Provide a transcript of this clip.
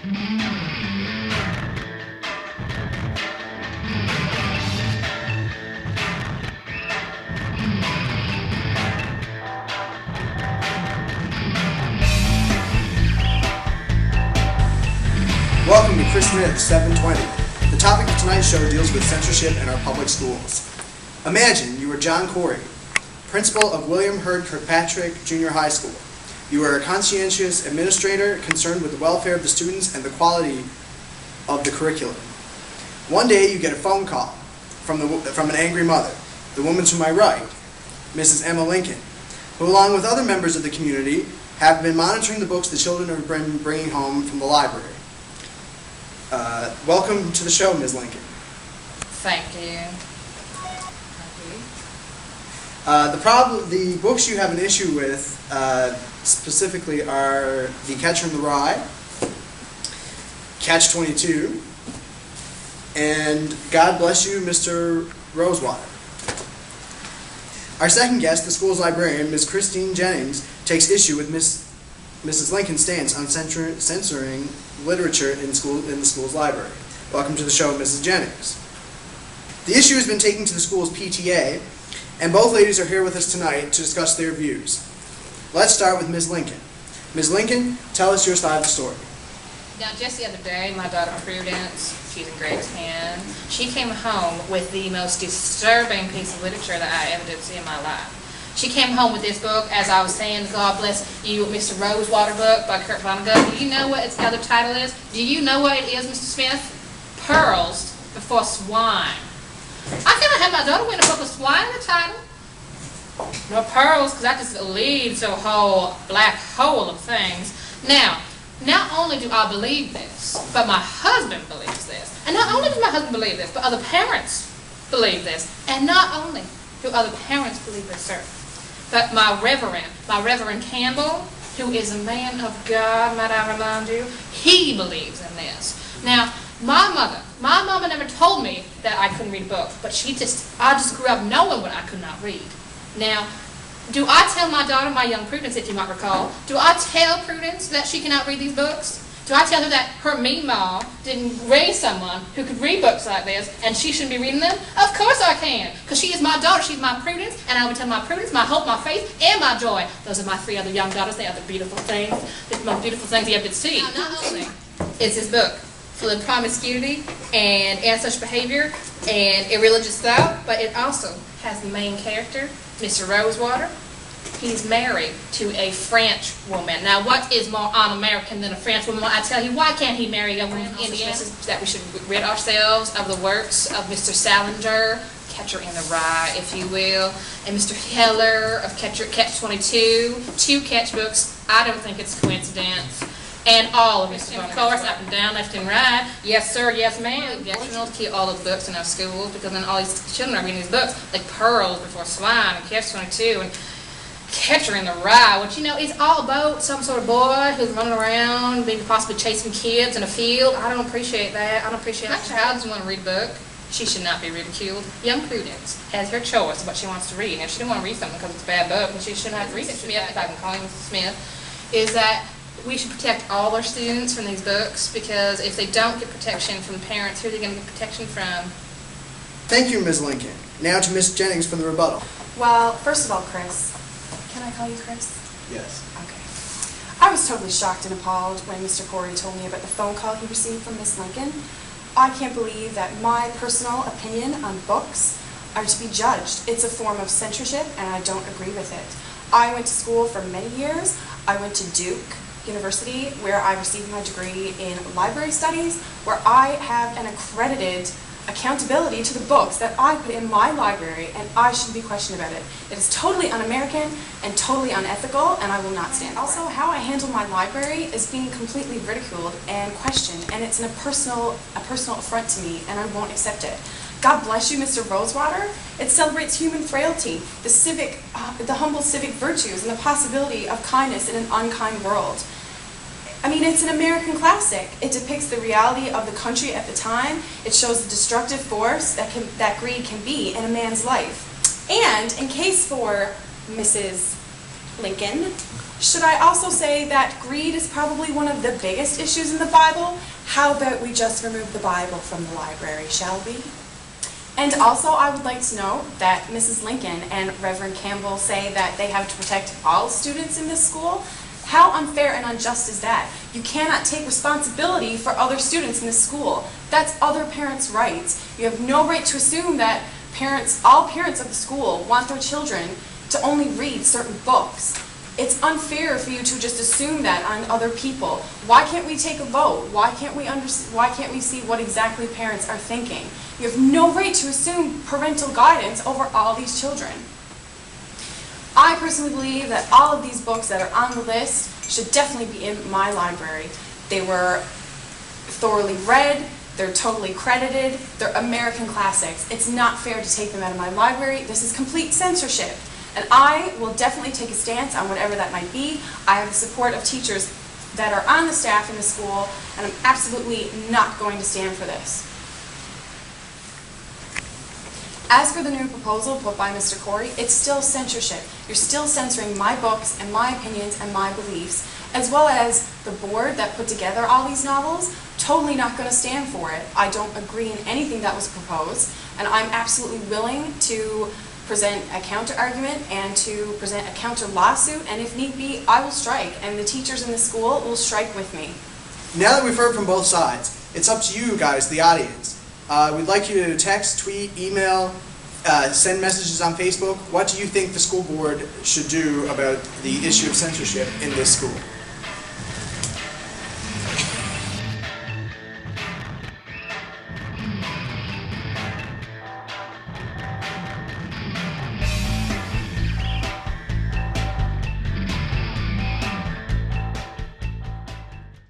Welcome to Kris 720. The topic of tonight's show deals with censorship in our public schools. Imagine you are John Corey, principal of William Hurd Kirkpatrick Junior High School. You are a conscientious administrator concerned with the welfare of the students and the quality of the curriculum. One day you get a phone call from an angry mother, the woman to my right, Mrs. Emma Lincoln, who along with other members of the community have been monitoring the books the children have been bringing home from the library. Welcome to the show, Ms. Lincoln. Thank you. The books you have an issue with specifically are The Catcher in the Rye, Catch-22, and God Bless You, Mr. Rosewater. Our second guest, the school's librarian, Ms. Christine Jennings, takes issue with Mrs. Lincoln's stance on censoring literature in the school's library. Welcome to the show, Mrs. Jennings. The issue has been taken to the school's PTA, and both ladies are here with us tonight to discuss their views. Let's start with Ms. Lincoln. Ms. Lincoln, tell us your side of the story. Now, just the other day, my daughter Prudence, she's in grade 10, she came home with the most disturbing piece of literature that I ever did see in my life. She came home with this book, as I was saying, God Bless You, Mr. Rosewater book by Kurt Vonnegut. Do you know what its other title is? Do you know what it is, Mr. Smith? Pearls Before Swine. I cannot have my daughter win a book with swine in the title. No pearls, because that just leads to a whole black hole of things. Now, not only do I believe this, but my husband believes this. And not only does my husband believe this, but other parents believe this. And not only do other parents believe this, sir, but my Reverend Campbell, who is a man of God, might I remind you, he believes in this. Now, my mama never told me that I couldn't read a book, but I just grew up knowing what I could not read. Now, do I tell my daughter, my young Prudence, if you might recall, do I tell Prudence that she cannot read these books? Do I tell her that her mean mom didn't raise someone who could read books like this and she shouldn't be reading them? Of course I can, because she is my daughter, she's my Prudence, and I will tell my Prudence, my hope, my faith, and my joy. Those are my three other young daughters. They are the beautiful things, the most beautiful things you ever did see. Now, not only is this book full of promiscuity and antisocial behavior and irreligious thought, but it also has the main character, Mr. Rosewater. He's married to a French woman. Now, what is more un-American than a French woman? Well, I tell you, why can't he marry a woman in Indiana? That we should rid ourselves of the works of Mr. Salinger, Catcher in the Rye, if you will, and Mr. Heller of Catch-22, two Catch books. I don't think it's a coincidence. And all of Mr. Of course, up and down, left and right. Yes, sir, yes, ma'am. Yes, to keep all of the books in our schools, because then all these children are reading these books, like Pearls Before Swine, and Catch-22, and Catcher in the Rye, which, you know, is all about some sort of boy who's running around, maybe possibly chasing kids in a field. I don't appreciate that. I don't appreciate that. My child doesn't want to read a book. She should not be ridiculed. Young Prudence has her choice of what she wants to read. And if she didn't want to read something because it's a bad book, then she shouldn't have to read it. Smith, if I can call him Mr. Smith, is that we should protect all our students from these books, because if they don't get protection from the parents, who are they going to get protection from? Thank you, Ms. Lincoln. Now to Ms. Jennings for the rebuttal. Well, first of all, Kris. Can I call you Kris? Yes. Okay. I was totally shocked and appalled when Mr. Corey told me about the phone call he received from Miss Lincoln. I can't believe that my personal opinion on books are to be judged. It's a form of censorship, and I don't agree with it. I went to school for many years. I went to Duke University, where I received my degree in library studies, where I have an accredited accountability to the books that I put in my library, and I shouldn't be questioned about it. It is totally un-American and totally unethical, and I will not stand for it. Also, how I handle my library is being completely ridiculed and questioned, and it's a personal affront to me, and I won't accept it. God Bless You, Mr. Rosewater. It celebrates human frailty, the humble civic virtues, and the possibility of kindness in an unkind world. I mean, it's an American classic. It depicts the reality of the country at the time. It shows the destructive force that greed can be in a man's life. And in case for Mrs. Lincoln. Should I also say that greed is probably one of the biggest issues in the Bible? How about we just remove the Bible from the library, shall we? And also, I would like to note that Mrs. Lincoln and Reverend Campbell say that they have to protect all students in this school. How unfair and unjust is that? You cannot take responsibility for other students in this school. That's other parents' rights. You have no right to assume that all parents of the school want their children to only read certain books. It's unfair for you to just assume that on other people. Why can't we take a vote? Why can't we see what exactly parents are thinking? You have no right to assume parental guidance over all these children. I personally believe that all of these books that are on the list should definitely be in my library. They were thoroughly read, they're totally credited, they're American classics. It's not fair to take them out of my library. This is complete censorship. And I will definitely take a stance on whatever that might be. I have the support of teachers that are on the staff in the school, and I'm absolutely not going to stand for this. As for the new proposal put by Mr. Corey, it's still censorship. You're still censoring my books and my opinions and my beliefs, as well as the board that put together all these novels. Totally not going to stand for it. I don't agree in anything that was proposed, and I'm absolutely willing to present a counter-argument and to present a counter-lawsuit, and if need be, I will strike, and the teachers in the school will strike with me. Now that we've heard from both sides, it's up to you guys, the audience. We'd like you to text, tweet, email, send messages on Facebook. What do you think the school board should do about the issue of censorship in this school?